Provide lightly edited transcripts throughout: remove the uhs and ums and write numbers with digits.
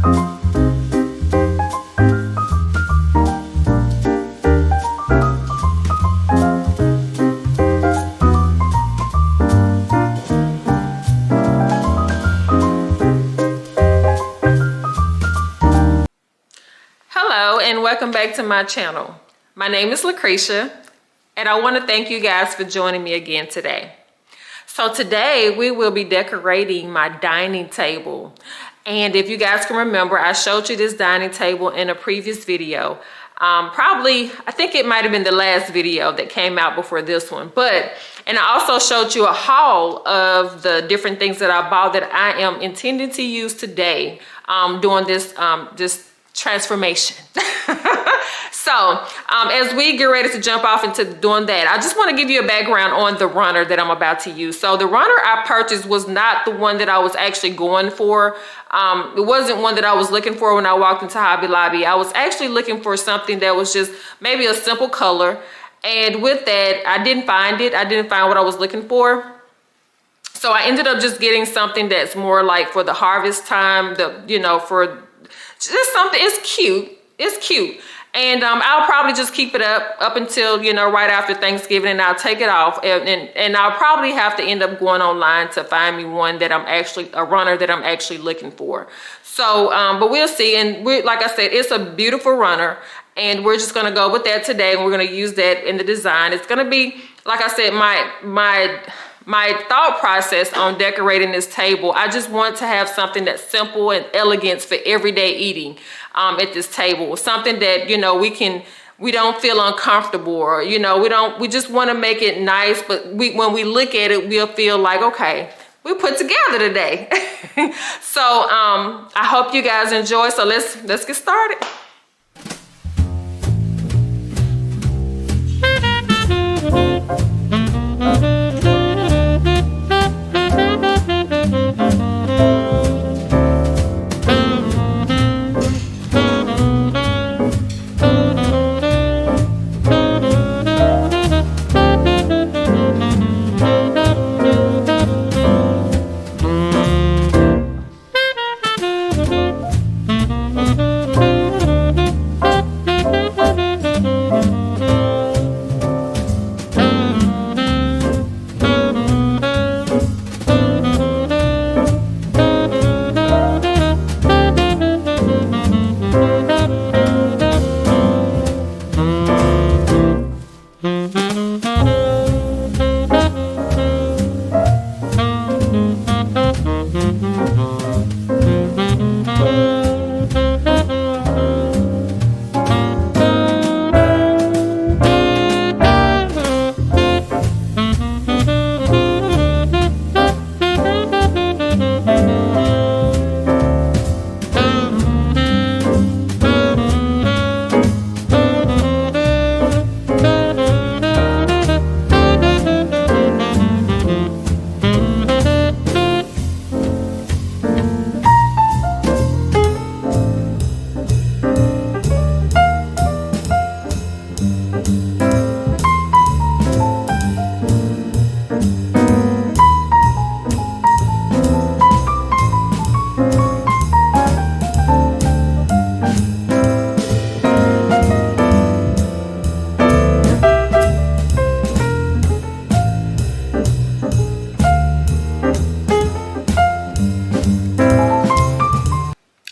Hello and welcome back to my channel. My name is Lucretia and I want to thank you guys for joining me again today. So today we will be decorating my dining table. And if you guys can remember, I showed you this dining table in a previous video. I think it might have been the last video that came out before this one. And I also showed you a haul of the different things that I bought that I am intending to use today doing this transformation. So as we get ready to jump off into doing that, I just want to give you a background on the runner that I'm about to use. So the runner I purchased was not the one that I was actually going for. It wasn't one that I was looking for when I walked into Hobby Lobby. I was actually looking for something that was just maybe a simple color. And with that, I didn't find it. I didn't find what I was looking for. So I ended up just getting something that's more like for the harvest time, for just something. It's cute. It's cute. And I'll probably just keep it up until, right after Thanksgiving, and I'll take it off. And I'll probably have to end up going online to find me one that a runner that I'm actually looking for. So, but we'll see. And like I said, it's a beautiful runner. And we're just going to go with that today. And we're going to use that in the design. It's going to be, like I said, my thought process on decorating this table. I just want to have something that's simple and elegant for everyday eating at this table. Something that, we don't feel uncomfortable, or, we just want to make it nice. But when we look at it, we'll feel like, okay, we put together today. So I hope you guys enjoy. So let's get started.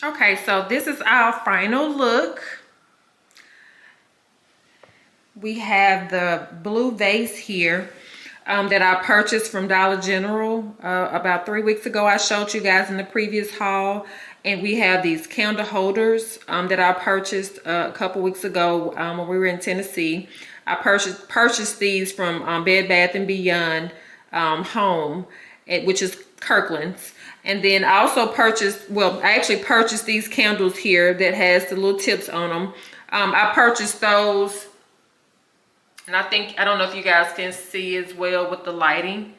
Okay, so this is our final look. We have the blue vase here that I purchased from Dollar General about 3 weeks ago. I showed you guys in the previous haul. And we have these candle holders that I purchased a couple weeks ago when we were in Tennessee. I purchased these from Bed Bath & Beyond Home, which is Kirkland's. And then I also purchased these candles here that has the little tips on them. I purchased those, and I don't know if you guys can see as well with the lighting,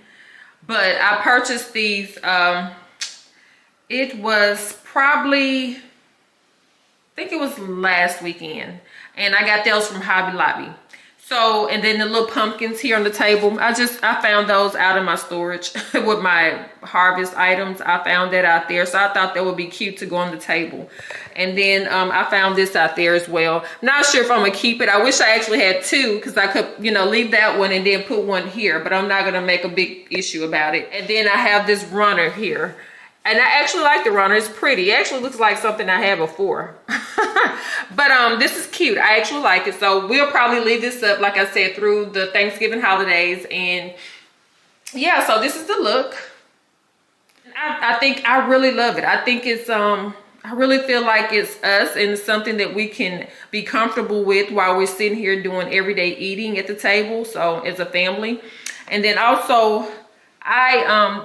but I purchased these. It was probably, I think it was last weekend, and I got those from Hobby Lobby. So, and then the little pumpkins here on the table, I found those out of my storage with my harvest items. I found that out there. So I thought that would be cute to go on the table. And then I found this out there as well. Not sure if I'm gonna keep it. I wish I actually had two, because I could, you know, leave that one and then put one here, but I'm not gonna make a big issue about it. And then I have this runner here. And I actually like the runner. It's pretty. It actually looks like something I had before. But this is cute. I actually like it. So we'll probably leave this up, like I said, through the Thanksgiving holidays. And yeah, so this is the look. I think I really love it. I think it's I really feel like it's us, and it's something that we can be comfortable with while we're sitting here doing everyday eating at the table. So as a family. And then also,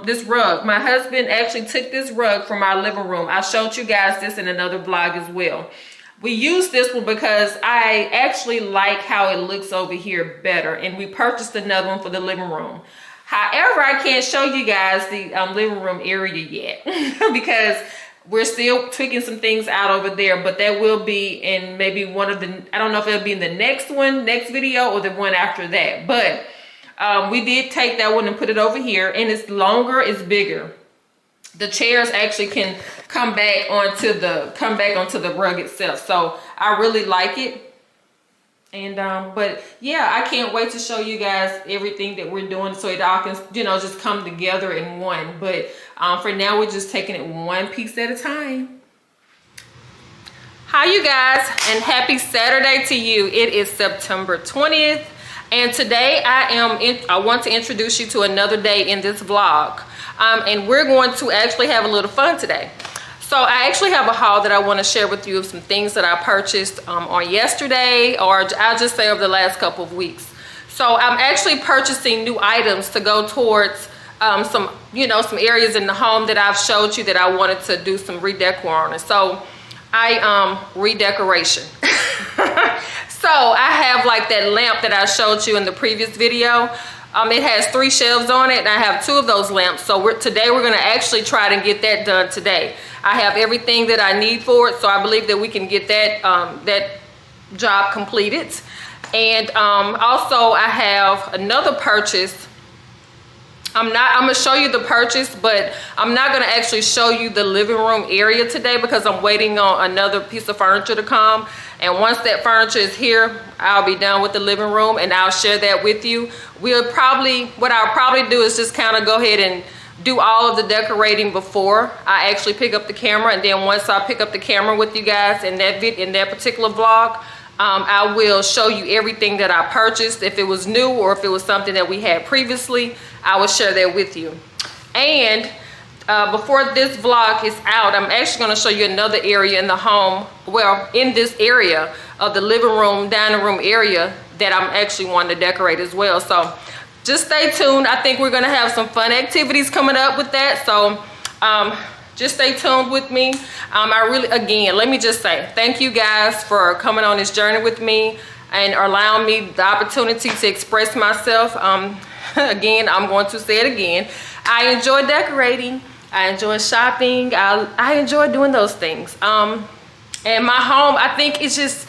this rug, my husband actually took this rug from our living room. I showed you guys this in another vlog as well. We used this one because I actually like how it looks over here better, and we purchased another one for the living room. However, I can't show you guys the living room area yet because we're still tweaking some things out over there, but that will be in maybe one of the, I don't know if it'll be in the next video or the one after that, but we did take that one and put it over here, and it's longer, it's bigger. The chairs actually can come back onto the rug itself. So I really like it. And but yeah, I can't wait to show you guys everything that we're doing so it all can, you know, just come together in one. But for now, we're just taking it one piece at a time. Hi you guys, and happy Saturday to you. It is September 20th. And today I want to introduce you to another day in this vlog. And we're going to actually have a little fun today. So I actually have a haul that I want to share with you of some things that I purchased on yesterday, or I'll just say over the last couple of weeks. So I'm actually purchasing new items to go towards some areas in the home that I've showed you that I wanted to do some redecor on. And so redecoration. So I have like that lamp that I showed you in the previous video. It has 3 shelves on it, and I have 2 of those lamps. So today we're gonna actually try to get that done today. I have everything that I need for it, so I believe that we can get that that job completed. And also I have another purchase. I'm gonna show you the purchase, but I'm not gonna actually show you the living room area today because I'm waiting on another piece of furniture to come. And once that furniture is here, I'll be done with the living room, and I'll share that with you. What I'll probably do is just kind of go ahead and do all of the decorating before I actually pick up the camera. And then once I pick up the camera with you guys in that particular vlog, I will show you everything that I purchased. If it was new or if it was something that we had previously, I will share that with you. And before this vlog is out, I'm actually going to show you another area in the home, well, in this area of the living room, dining room area that I'm actually wanting to decorate as well. So just stay tuned. I think we're going to have some fun activities coming up with that. So just stay tuned with me. Again, let me just say thank you guys for coming on this journey with me and allowing me the opportunity to express myself. Again, I'm going to say it again. I enjoy decorating. I enjoy shopping. I enjoy doing those things. And my home, I think it's just,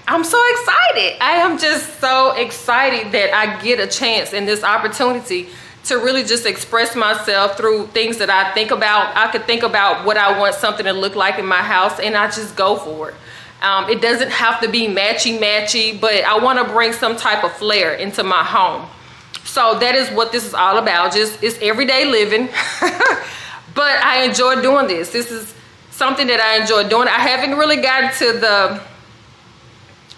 I'm so excited. I am just so excited that I get a chance and this opportunity to really just express myself through things that I think about. I could think about what I want something to look like in my house, and I just go for it. It doesn't have to be matchy, but I want to bring some type of flair into my home. So that is what this is all about. It's everyday living. But I enjoy doing this. This is something that I enjoy doing. I haven't really gotten to the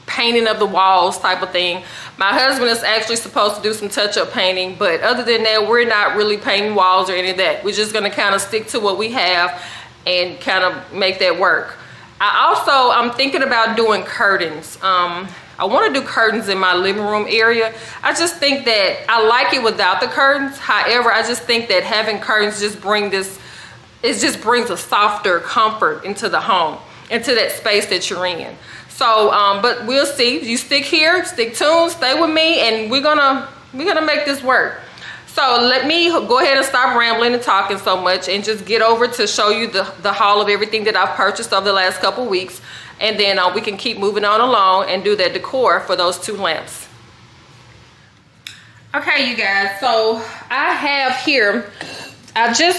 painting of the walls type of thing. My husband is actually supposed to do some touch-up painting, but other than that, we're not really painting walls or any of that. We're just gonna kind of stick to what we have and kind of make that work. I'm thinking about doing curtains. I want to do curtains in my living room area. I just think that I like it without the curtains. However, I just think that having curtains just brings a softer comfort into the home, into that space that you're in. So, but we'll see. You stick here, stick tuned, stay with me, and we're gonna make this work. So let me go ahead and stop rambling and talking so much and just get over to show you the haul of everything that I've purchased over the last couple weeks. And then we can keep moving on along and do that decor for those 2 lamps. Okay, you guys, so I have here,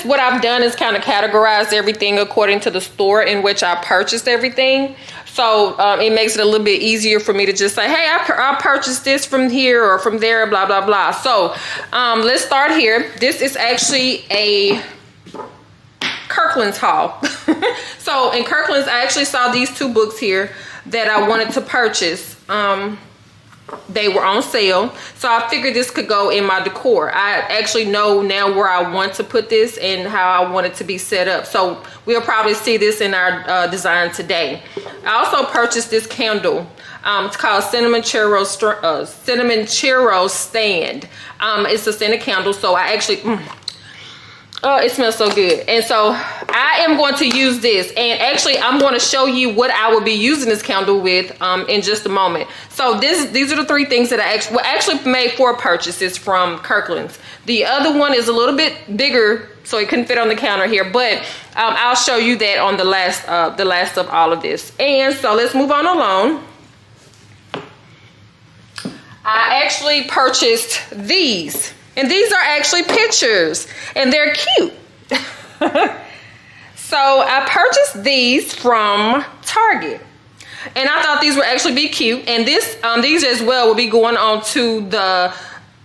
what I've done is kind of categorized everything according to the store in which I purchased everything. So it makes it a little bit easier for me to just say, hey, I purchased this from here or from there, blah, blah, blah. So let's start here. This is actually a Kirkland's haul. So in Kirkland's, I actually saw these two books here that I wanted to purchase. They were on sale, so I figured this could go in my decor. I actually know now where I want to put this and how I want it to be set up, so we'll probably see this in our design today. I also purchased this candle. It's called cinnamon churro stand. It's a scented candle, so I actually oh, it smells so good. And so I am going to use this, and actually I'm going to show you what I will be using this candle with in just a moment. So these are the three things that I actually made 4 purchases from Kirkland's. The other one is a little bit bigger, so it couldn't fit on the counter here, but I'll show you that on the last of all of this. And so let's move on along. I actually purchased these. And these are actually pictures, and they're cute. So I purchased these from Target, and I thought these would actually be cute. And these as well will be going on to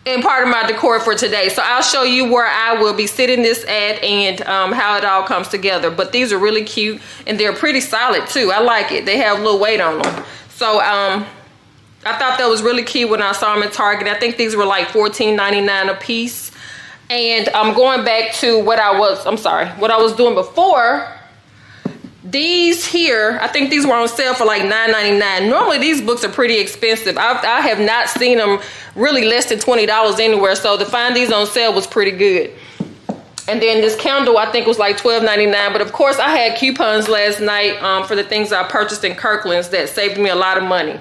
in part of my decor for today. So I'll show you where I will be sitting this at and how it all comes together. But these are really cute, and they're pretty solid too. I like it. They have a little weight on them. So I thought that was really cute when I saw them at Target. I think these were like $14.99 a piece. And I'm going back to what I was doing before. These here, I think these were on sale for like $9.99. Normally these books are pretty expensive. I have not seen them really less than $20 anywhere. So to find these on sale was pretty good. And then this candle, I think was like $12.99. But of course I had coupons last night for the things I purchased in Kirkland's that saved me a lot of money.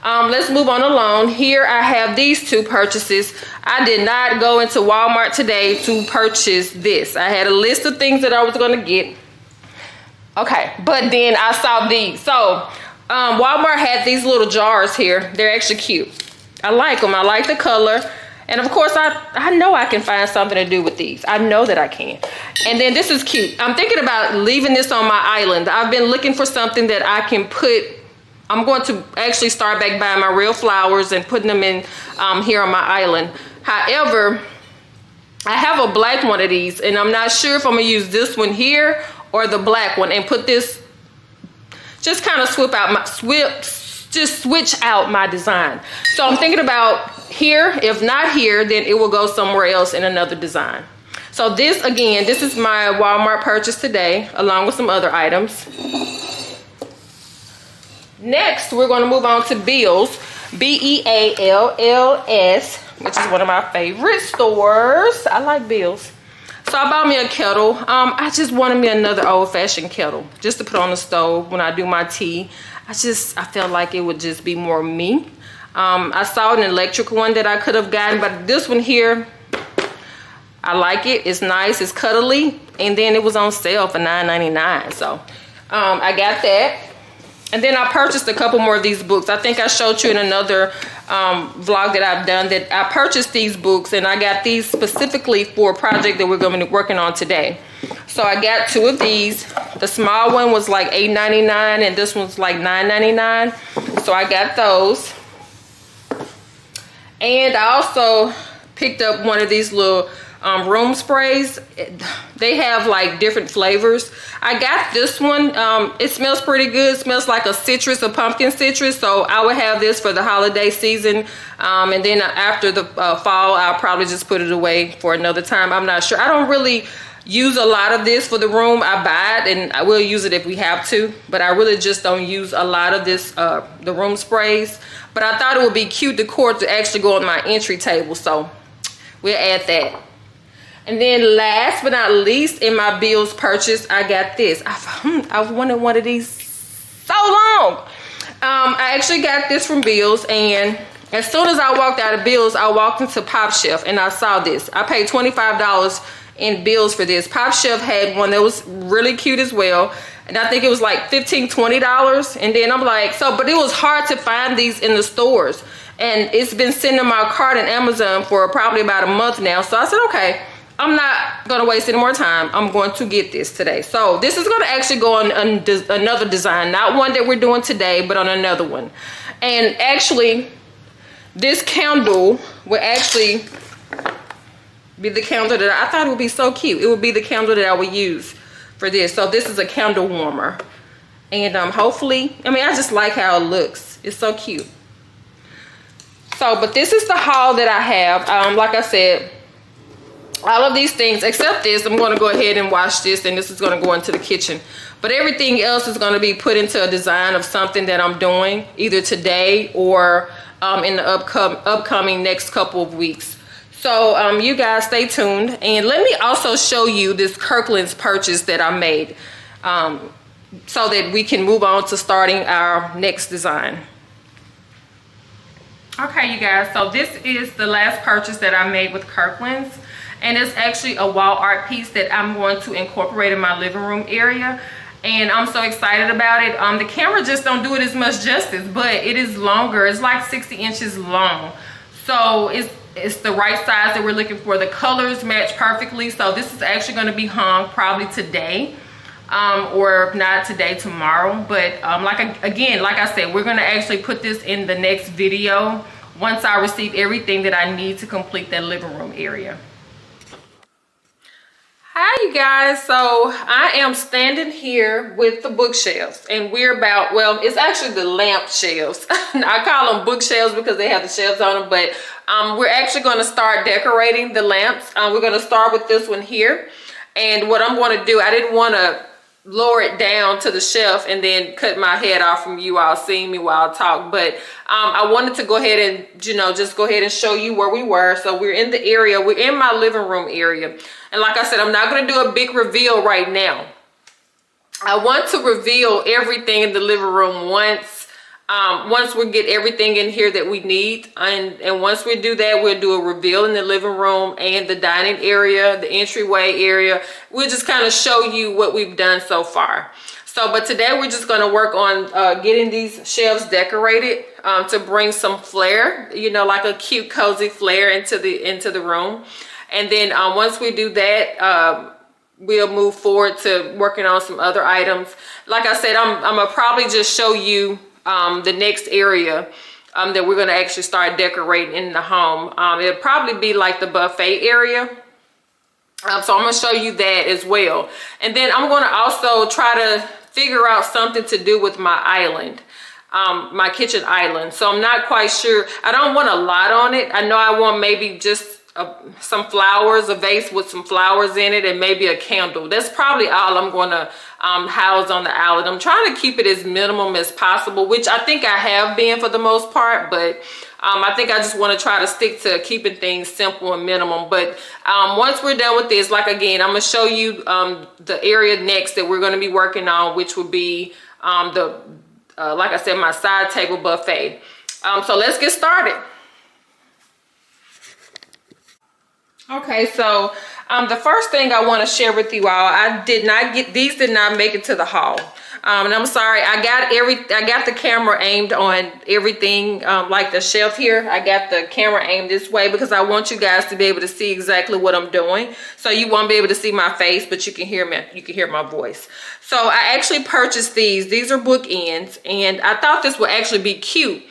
Let's move on along. Here I have these 2 purchases. I did not go into Walmart today to purchase this. I had a list of things that I was going to get. Okay, but then I saw these. So Walmart had these little jars here. They're actually cute. I like them. I like the color. And of course, I know I can find something to do with these. I know that I can. And then this is cute. I'm thinking about leaving this on my island. I've been looking for something that I can put. I'm going to actually start back buying my real flowers and putting them in here on my island. However, I have a black one of these, and I'm not sure if I'm going to use this one here or the black one and put this, just kind of switch out my design. So I'm thinking about here. If not here, then it will go somewhere else in another design. So this, again, this is my Walmart purchase today, along with some other items. Next, we're going to move on to Bealls, B-E-A-L-L-S, which is one of my favorite stores. I like Bealls. So I bought me a kettle. I just wanted me another old-fashioned kettle just to put on the stove when I do my tea. I felt like it would just be more me. I saw an electric one that I could have gotten, but this one here, I like it. It's nice. It's cuddly. And then it was on sale for $9.99. So I got that. And then I purchased a couple more of these books. I think I showed you in another vlog that I've done that I purchased these books, and I got these specifically for a project that we're going to be working on today. So I got 2 of these. The small one was like $8.99 and this one's like $9.99. So I got those. And I also picked up one of these little room sprays. They have like different flavors. I got this one. It smells pretty good. It smells like a pumpkin citrus. So I would have this for the holiday season. And then after the fall, I'll probably just put it away for another time. I'm not sure. I don't really use a lot of this for the room. I buy it and I will use it if we have to, but I really just don't use a lot of this, the room sprays. But I thought it would be cute decor to actually go on my entry table. So we'll add that. And then last but not least, in my Bealls purchase, I got this. I've wanted one of these so long. I actually got this from Bealls, and as soon as I walked out of Bealls, I walked into Pop Shelf and I saw this. I paid $25 in Bealls for this. Pop Shelf had one that was really cute as well. And I saw this. I paid $25 in Bealls for this. Pop Shelf had one that was really cute as well. and I think it was like $15–20. And then I'm like, so, but it was hard to find these in the stores, and it's been sitting in my cart in Amazon for probably about a month now. So I said, okay, I'm not gonna waste any more time. I'm going to get this today. So this is gonna actually go on another design, not one that we're doing today, but on another one. And actually, this candle will actually be the candle that I thought it would be so cute. It would be the candle that I would use for this. So this is a candle warmer, and hopefully, I mean, I just like how it looks. It's so cute. So, but this is the haul that I have. Like I said, all of these things except this, I'm going to go ahead and wash this, and this is going to go into the kitchen. But everything else is going to be put into a design of something that I'm doing either today or in the upcoming next couple of weeks. So you guys stay tuned, and let me also show you this Kirkland's purchase that I made so that we can move on to starting our next design. Okay, you guys, so this is the last purchase that I made with Kirkland's, and it's actually a wall art piece that I'm going to incorporate in my living room area, and I'm so excited about it. The camera just don't do it as much justice, but it is longer. It's like 60 inches long, so it's the right size that we're looking for. The colors match perfectly, so this is actually going to be hung probably today, or if not today, tomorrow. But like I said, we're going to actually put this in the next video once I receive everything that I need to complete that living room area. Hi you guys, so I am standing here with the bookshelves, and we're about, well, it's actually the lamp shelves. I call them bookshelves because they have the shelves on them, but we're actually going to start decorating the lamps. We're going to start with this one here, and what I'm going to do, I didn't want to lower it down to the shelf and then cut my head off from you all seeing me while I talk, but I wanted to go ahead and, you know, just go ahead and show you where we were. So we're in the area, we're in my living room area, and like I said, I'm not going to do a big reveal right now. I want to reveal everything in the living room once we get everything in here that we need, and once we do that, we'll do a reveal in the living room and the dining area, the entryway area. We'll just kind of show you what we've done so far. So, but today we're just going to work on getting these shelves decorated to bring some flair, you know, like a cute cozy flair into the room. And then once we do that, we'll move forward to working on some other items. Like I said, I'm gonna probably just show you the next area that we're going to actually start decorating in the home. It'll probably be like the buffet area. So I'm going to show you that as well. And then I'm going to also try to figure out something to do with my island, my kitchen island. So I'm not quite sure. I don't want a lot on it. I know I want maybe just some flowers, a vase with some flowers in it, and maybe a candle. That's probably all I'm going to house on the island. I'm trying to keep it as minimum as possible, which I think I have been for the most part, but I think I just want to try to stick to keeping things simple and minimum. But once we're done with this, like again, I'm going to show you the area next that we're going to be working on, which would be like I said, my side table buffet. So let's get started. Okay, so the first thing I want to share with you all, these did not make it to the haul. And I'm sorry, I got the camera aimed on everything, like the shelf here. I got the camera aimed this way because I want you guys to be able to see exactly what I'm doing. So you won't be able to see my face, but you can hear me. You can hear my voice. So I actually purchased these. These are bookends, and I thought this would actually be cute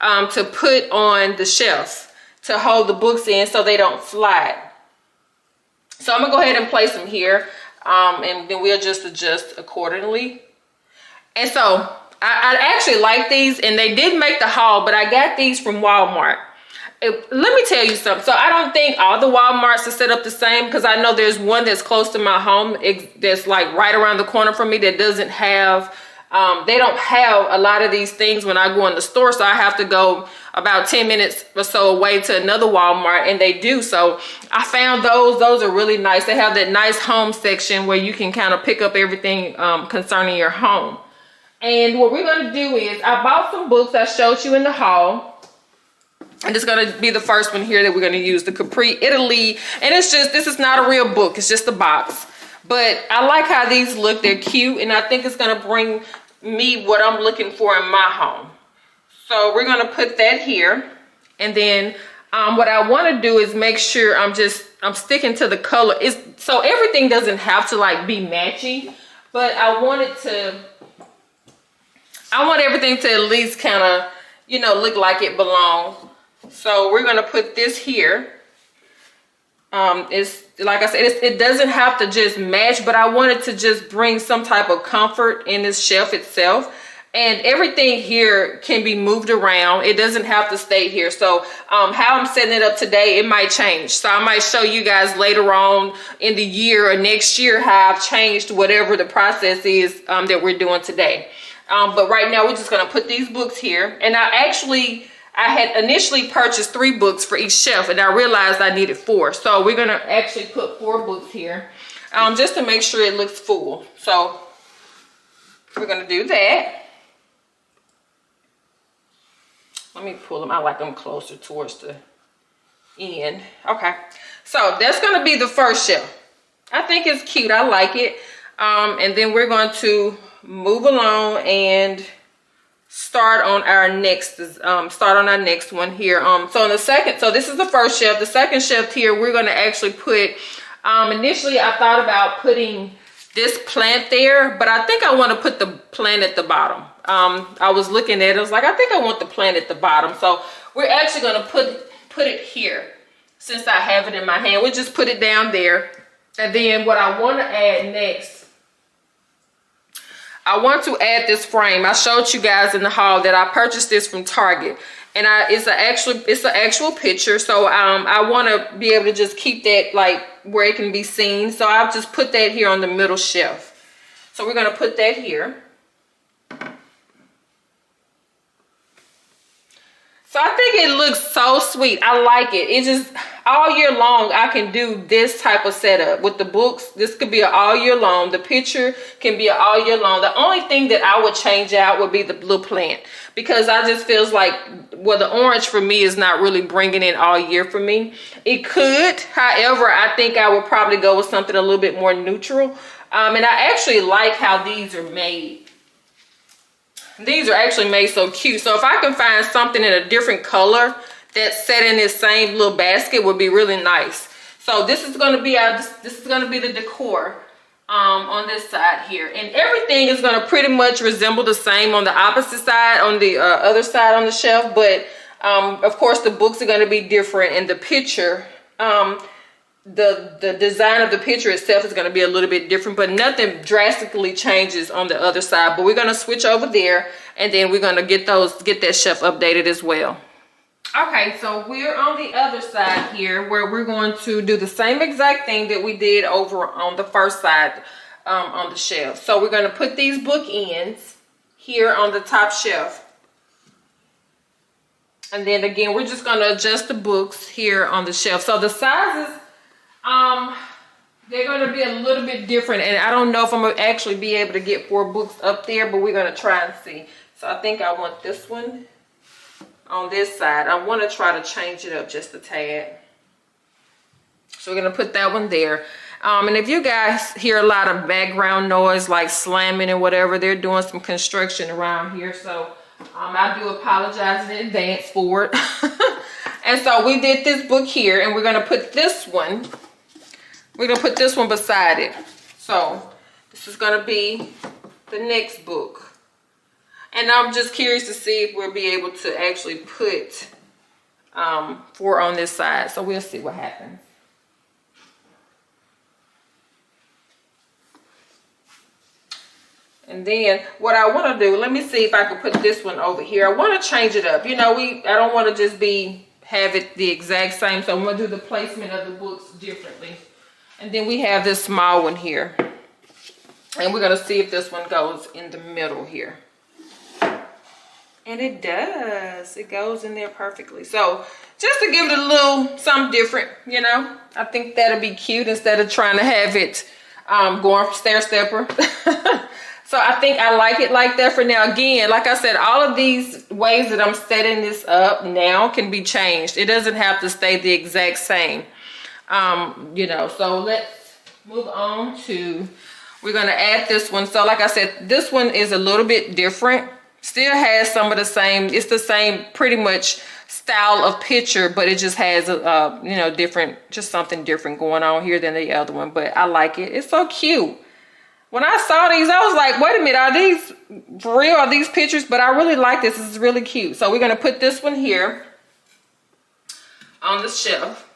to put on the shelves to hold the books in so they don't slide. So I'm gonna go ahead and place them here, and then we'll just adjust accordingly. And so I actually like these, and they did make the haul, but I got these from Walmart. Let me tell you something. So I don't think all the Walmarts are set up the same, because I know there's one that's close to my home that's like right around the corner from me that doesn't have, they don't have a lot of these things when I go in the store, so I have to go about 10 minutes or so away to another Walmart, and they do. So I found those are really nice. They have that nice home section where you can kind of pick up everything concerning your home. And what we're going to do is, I bought some books I showed you in the haul, and it's going to be the first one here that we're going to use, the Capri Italy. And it's just, this is not a real book, it's just a box. But I like how these look. They're cute, and I think it's gonna bring me what I'm looking for in my home. So we're gonna put that here. And then what I wanna do is make sure I'm sticking to the color. So everything doesn't have to like be matchy, but I want everything to at least kind of, you know, look like it belongs. So we're gonna put this here. It's like I said, it doesn't have to just match, but I wanted to just bring some type of comfort in this shelf itself. And everything here can be moved around. It doesn't have to stay here. So how I'm setting it up today, it might change. So I might show you guys later on in the year or next year how I've changed whatever the process is that we're doing today. But right now we're just gonna put these books here. And I had initially purchased 3 books for each shelf, and I realized I needed 4. So we're gonna actually put 4 books here just to make sure it looks full. So we're gonna do that. Let me pull them. I like them closer towards the end. Okay, so that's gonna be the first shelf. I think it's cute. I like it. And then we're going to move along and start on our next one here. So this is the first shelf. The second shelf here, we're going to actually put initially I thought about putting this plant there, but I think I want to put the plant at the bottom. I was looking at it, I was like, I think I want the plant at the bottom. So we're actually going to put it here. Since I have it in my hand, we just put it down there. And then what I want to add next, I want to add this frame. I showed you guys in the haul that I purchased this from Target, and it's an actual picture. So I want to be able to just keep that like where it can be seen. So I've just put that here on the middle shelf. So we're going to put that here. So I think it looks so sweet. I like it. It just all year long I can do this type of setup with the books. This could be an all year long. The picture can be an all year long. The only thing that I would change out would be the blue plant, because I just feels like, well, the orange for me is not really bringing in all year for me. It could, however, I think I would probably go with something a little bit more neutral. And I actually like how these are made. These are actually made so cute. So if I can find something in a different color that's set in this same little basket, would be really nice. So this is going to be the decor on this side here, and everything is going to pretty much resemble the same on the opposite side, on the other side on the shelf. But of course the books are going to be different, and the picture, the design of the picture itself is going to be a little bit different, but nothing drastically changes on the other side. But we're going to switch over there, and then we're going to get that shelf updated as well. Okay, so we're on the other side here, where we're going to do the same exact thing that we did over on the first side on the shelf. So we're going to put these bookends here on the top shelf. And then again, we're just going to adjust the books here on the shelf. So the sizes, they're going to be a little bit different, and I don't know if I'm going to actually be able to get 4 books up there, but we're going to try and see. So I think I want this one on this side. I want to try to change it up just a tad. So we're going to put that one there. And if you guys hear a lot of background noise like slamming and whatever, they're doing some construction around here. So I do apologize in advance for it. And so we did this book here, and we're going to put this one, beside it. So this is going to be the next book. And I'm just curious to see if we'll be able to actually put 4 on this side. So we'll see what happens. And then what I want to do, let me see if I can put this one over here. I want to change it up. You know, I don't want to just have it the exact same. So I'm going to do the placement of the books differently. And then we have this small one here. And we're going to see if this one goes in the middle here. And it does. It goes in there perfectly. So just to give it a little something different, you know, I think that'll be cute instead of trying to have it going stair stepper. So I think I like it like that for now. Again, like I said, all of these ways that I'm setting this up now can be changed. It doesn't have to stay the exact same, you know. So let's move on to, we're gonna add this one. So like I said, this one is a little bit different. Still has some of the same, it's the same pretty much style of picture, but it just has a you know, different, just something different going on here than the other one. But I like it. It's so cute. When I saw these, I was like, wait a minute, are these for real? Are these pictures? But I really like this. This is really cute. So we're gonna put this one here on the shelf.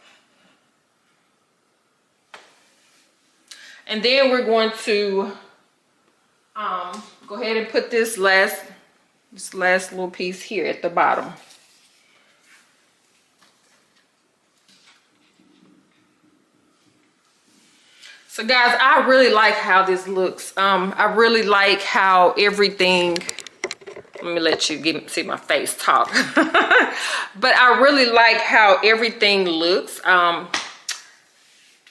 And then we're going to go ahead and put this last little piece here at the bottom. So guys, I really like how this looks. I really like how everything, let me let you see my face talk. But I really like how everything looks.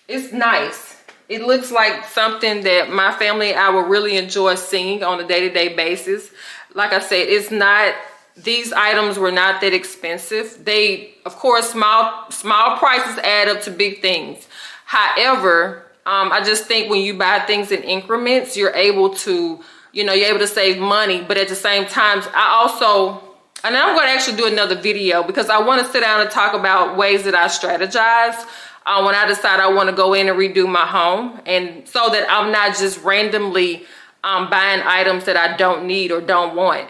It's nice. It looks like something that my family and I will really enjoy seeing on a day-to-day basis. Like I said, it's not, these items were not that expensive. They, of course, small prices add up to big things. However, I just think when you buy things in increments, you're able to, you know, you're able to save money. But at the same time, I also, and I'm going to actually do another video because I want to sit down and talk about ways that I strategize when I decide I want to go in and redo my home. And so that I'm not just randomly buying items that I don't need or don't want.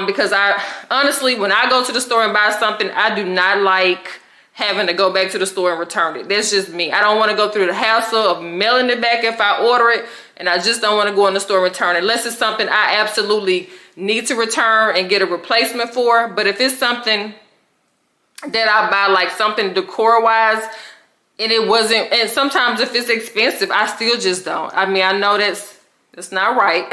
Because I honestly, when I go to the store and buy something, I do not like having to go back to the store and return it. That's just me. I don't want to go through the hassle of mailing it back if I order it, and I just don't want to go in the store and return it unless it's something I absolutely need to return and get a replacement for. But if it's something that I buy, like something decor wise, and it wasn't, and sometimes if it's expensive, I still just don't. I mean, I know that's not right.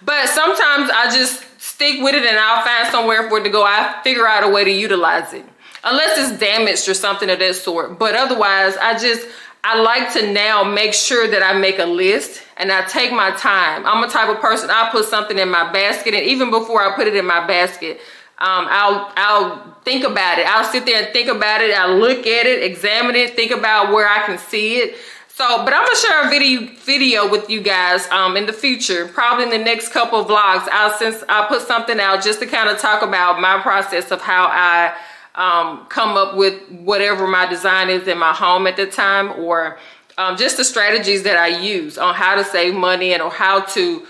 But sometimes I just stick with it and I'll find somewhere for it to go. I figure out a way to utilize it. Unless it's damaged or something of that sort. But otherwise, I like to now make sure that I make a list and I take my time. I'm a type of person, I'll put something in my basket, and even before I put it in my basket, I'll think about it. I'll sit there and think about it. I'll look at it, examine it, think about where I can see it. So, but I'm gonna share a video with you guys in the future, probably in the next couple of vlogs. I'll put something out just to kind of talk about my process of how I come up with whatever my design is in my home at the time, or just the strategies that I use on how to save money and or how to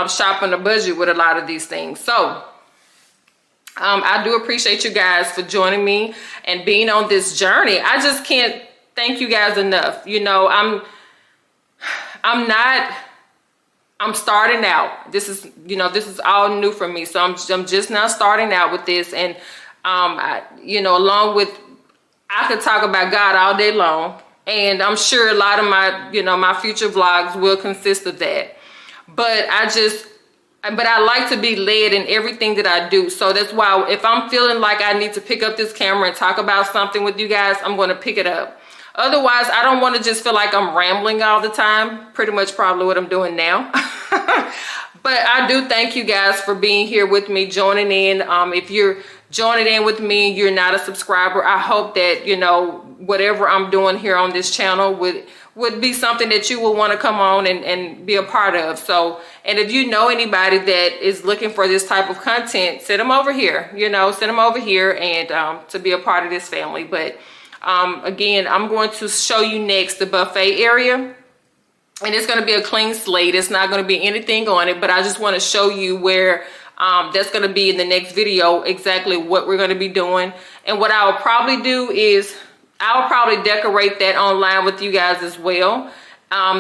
shop on a budget with a lot of these things. So I do appreciate you guys for joining me and being on this journey. I just can't thank you guys enough. You know, I'm starting out. This is all new for me. So I'm just now starting out with this. And along with, I could talk about God all day long, and I'm sure a lot of my future vlogs will consist of that. But I like to be led in everything that I do. So that's why if I'm feeling like I need to pick up this camera and talk about something with you guys, I'm going to pick it up. Otherwise, I don't want to just feel like I'm rambling all the time. Pretty much probably what I'm doing now. But I do thank you guys for being here with me, joining in. If you're joining in with me, you're not a subscriber, I hope that, whatever I'm doing here on this channel would be something that you will want to come on and be a part of. So, and if you know anybody that is looking for this type of content, send them over here, send them over here and to be a part of this family. But again, I'm going to show you next the buffet area. And it's going to be a clean slate. It's not going to be anything on it, but I just want to show you where that's going to be in the next video, exactly what we're going to be doing. And what I'll probably do is I'll probably decorate that online with you guys as well.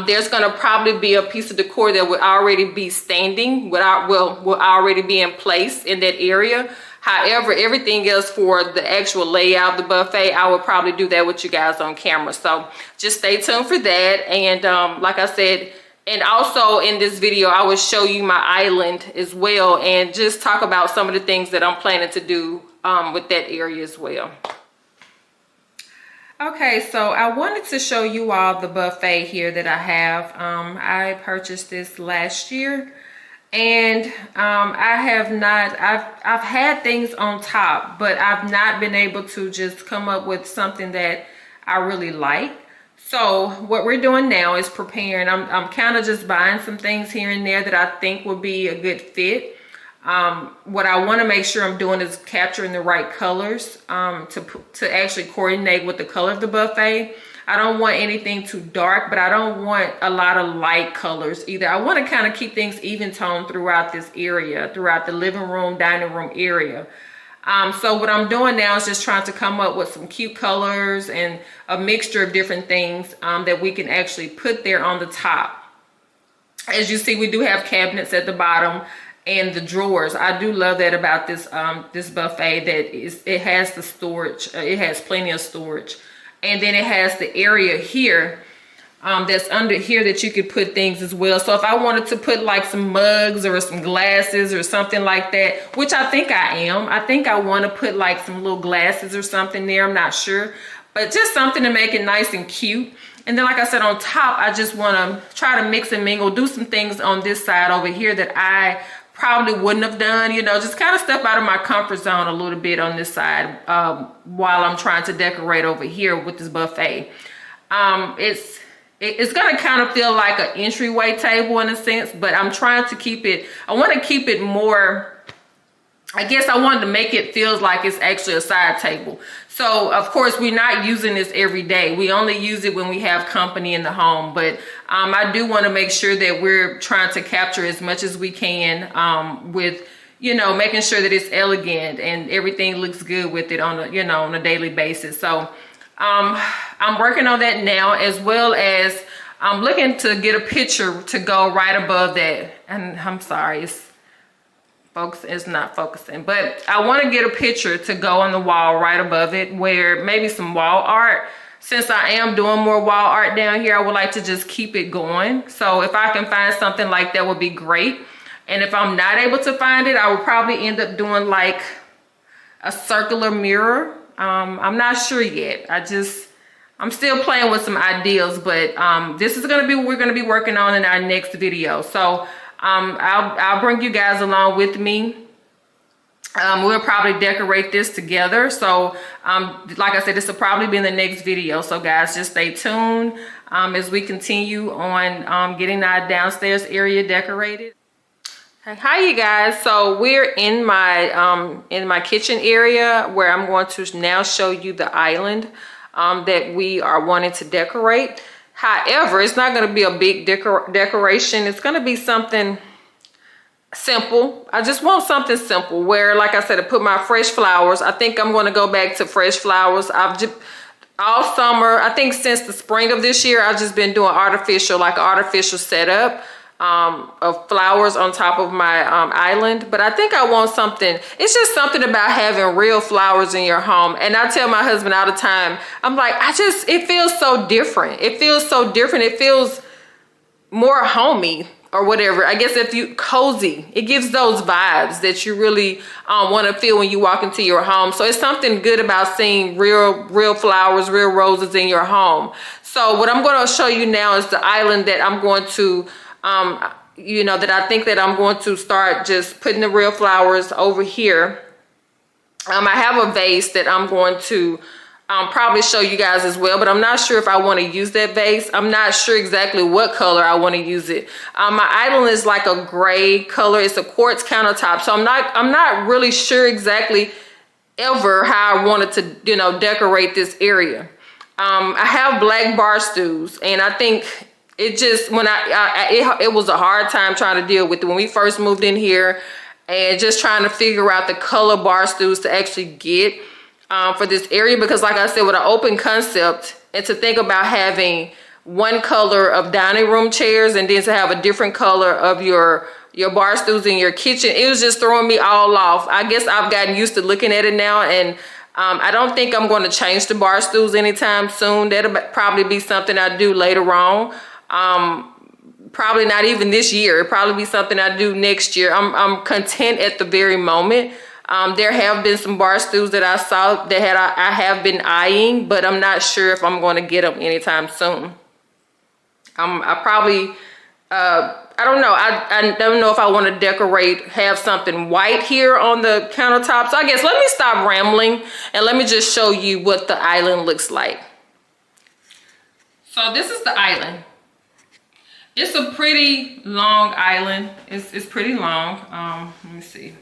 There's going to probably be a piece of decor that will already be standing, will already be in place in that area. However, everything else for the actual layout, the buffet, I will probably do that with you guys on camera. So just stay tuned for that. And like I said, and also in this video, I will show you my island as well and just talk about some of the things that I'm planning to do with that area as well. Okay, so I wanted to show you all the buffet here that I have. I purchased this last year. And I've had things on top, but I've not been able to just come up with something that I really like. So what we're doing now is preparing. I'm kind of just buying some things here and there that I think will be a good fit. What I want to make sure I'm doing is capturing the right colors to actually coordinate with the color of the buffet. I don't want anything too dark, but I don't want a lot of light colors either. I want to kind of keep things even toned throughout this area, throughout the living room, dining room area. So what I'm doing now is just trying to come up with some cute colors and a mixture of different things that we can actually put there on the top. As you see, we do have cabinets at the bottom and the drawers. I do love that about this this buffet, that it has the storage. It has plenty of storage. And then it has the area here that's under here that you could put things as well. So if I wanted to put like some mugs or some glasses or something like that, which I think I am. I think I want to put like some little glasses or something there. I'm not sure. But just something to make it nice and cute. And then like I said, on top, I just want to try to mix and mingle, do some things on this side over here that I probably wouldn't have done, you know, just kind of step out of my comfort zone a little bit on this side while I'm trying to decorate over here with this buffet. It's gonna kind of feel like an entryway table in a sense, but I'm trying to keep it, I want to keep it more, I guess I wanted to make it feel like it's actually a side table. So of course we're not using this every day. We only use it when we have company in the home, but I do want to make sure that we're trying to capture as much as we can with, you know, making sure that it's elegant and everything looks good with it on a, you know, on a daily basis. So I'm working on that now, as well as I'm looking to get a picture to go right above that. And I'm sorry, it's not focusing, but I want to get a picture to go on the wall right above it, where maybe some wall art. Since I am doing more wall art down here, I would like to just keep it going. So if I can find something like that would be great. And if I'm not able to find it, I would probably end up doing like a circular mirror. I'm not sure yet. I'm still playing with some ideas, but this is gonna be what we're gonna be working on in our next video. So I'll bring you guys along with me. We'll probably decorate this together. So like I said, this will probably be in the next video. So guys, just stay tuned as we continue on getting our downstairs area decorated. Hi you guys, so we're in my kitchen area where I'm going to now show you the island that we are wanting to decorate. However, it's not going to be a big decoration. It's going to be something simple. I just want something simple where, like I said, I put my fresh flowers. I think I'm going to go back to fresh flowers. I've just all summer, I think since the spring of this year, I've just been doing artificial setup of flowers on top of my island. But I think I want something, it's just something about having real flowers in your home. And I tell my husband all the time, I'm like, it feels so different. It feels so different. It feels more homey or whatever. I guess if you cozy, it gives those vibes that you really want to feel when you walk into your home. So it's something good about seeing real flowers, real roses in your home. So what I'm going to show you now is the island that I'm going to you know, that I think that I'm going to start just putting the real flowers over here. I have a vase that I'm going to probably show you guys as well, but I'm not sure if I want to use that vase. I'm not sure exactly what color I want to use it. My island is like a gray color. It's a quartz countertop, so I'm not really sure exactly ever how I wanted to, you know, decorate this area. I have black bar stools, and I think it just, when it was a hard time trying to deal with it when we first moved in here, and just trying to figure out the color bar stools to actually get for this area, because like I said, with an open concept, and to think about having one color of dining room chairs and then to have a different color of your bar stools in your kitchen, it was just throwing me all off. I guess I've gotten used to looking at it now, and I don't think I'm going to change the bar stools anytime soon. That'll probably be something I do later on. Probably not even this year. It'll probably be something I do next year. I'm content at the very moment. There have been some bar stools that I saw that I have been eyeing, but I'm not sure if I'm going to get them anytime soon. I probably, I don't know. I don't know if I want to have something white here on the countertop. So I guess let me stop rambling and let me just show you what the island looks like. So this is the island. It's a pretty long island. It's pretty long. Let me see.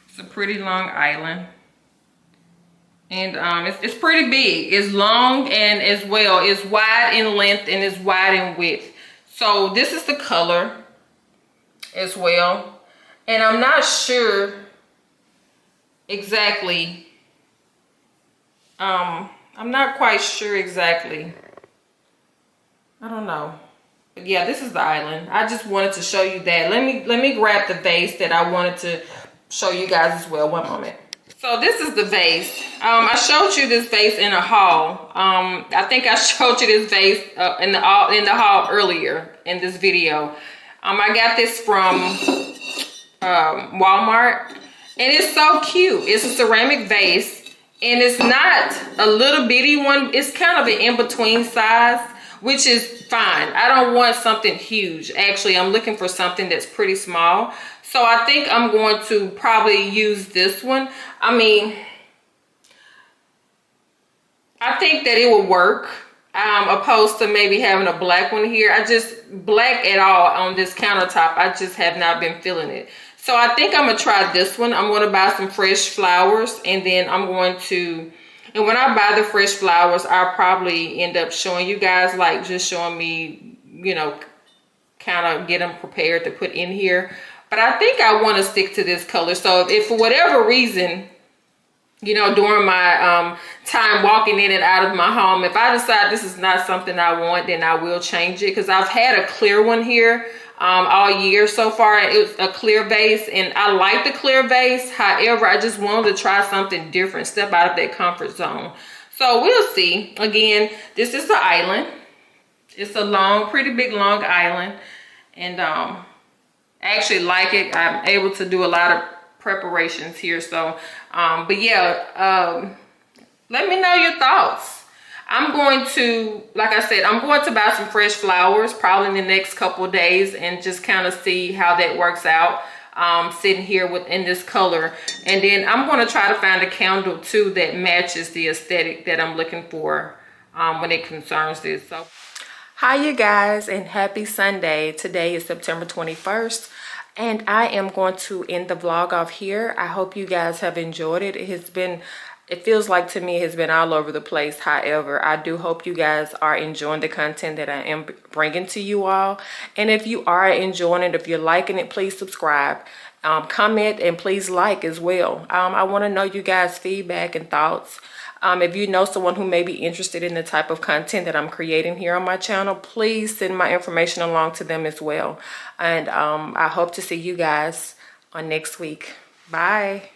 It's a pretty long island. And it's pretty big. It's long and as well. It's wide in length and it's wide in width. So this is the color as well. And I'm not sure exactly. I'm not quite sure exactly. I don't know. But yeah, this is the island. I just wanted to show you that. Let me grab the vase that I wanted to show you guys as well. One moment. So this is the vase. I showed you this vase in a haul. I think I showed you this vase in the haul earlier in this video. I got this from Walmart, and it's so cute. It's a ceramic vase, and it's not a little bitty one. It's kind of an in-between size, which is fine. I don't want something huge. Actually, I'm looking for something that's pretty small. So I think I'm going to probably use this one. I mean, I think that it will work. Opposed to maybe having a black one here. Black at all on this countertop, I just have not been feeling it. So I think I'm gonna try this one. I'm gonna buy some fresh flowers, and then I'm going to, and when I buy the fresh flowers, I'll probably end up showing you guys, like just showing me, you know, kind of get them prepared to put in here. But I think I want to stick to this color. So if for whatever reason, you know, during my time walking in and out of my home, if I decide this is not something I want, then I will change it. Because I've had a clear one here all year so far. It was a clear vase, and I like the clear vase. However, I just wanted to try something different, step out of that comfort zone. So we'll see. Again, this is the island. It's a long, pretty big, long island. And I actually like it. I'm able to do a lot of preparations here. So but yeah, let me know your thoughts. I'm going to, like I said, I'm going to buy some fresh flowers probably in the next couple of days and just kind of see how that works out, sitting here within this color. And then I'm going to try to find a candle too that matches the aesthetic that I'm looking for when it concerns this. So hi you guys, and happy Sunday. Today is September 21st. And I am going to end the vlog off here. I hope you guys have enjoyed it. It feels like to me it has been all over the place. However, I do hope you guys are enjoying the content that I am bringing to you all. And if you are enjoying it, if you're liking it, please subscribe, comment, and please like as well. I want to know you guys' feedback and thoughts. If you know someone who may be interested in the type of content that I'm creating here on my channel, please send my information along to them as well. And I hope to see you guys on next week. Bye.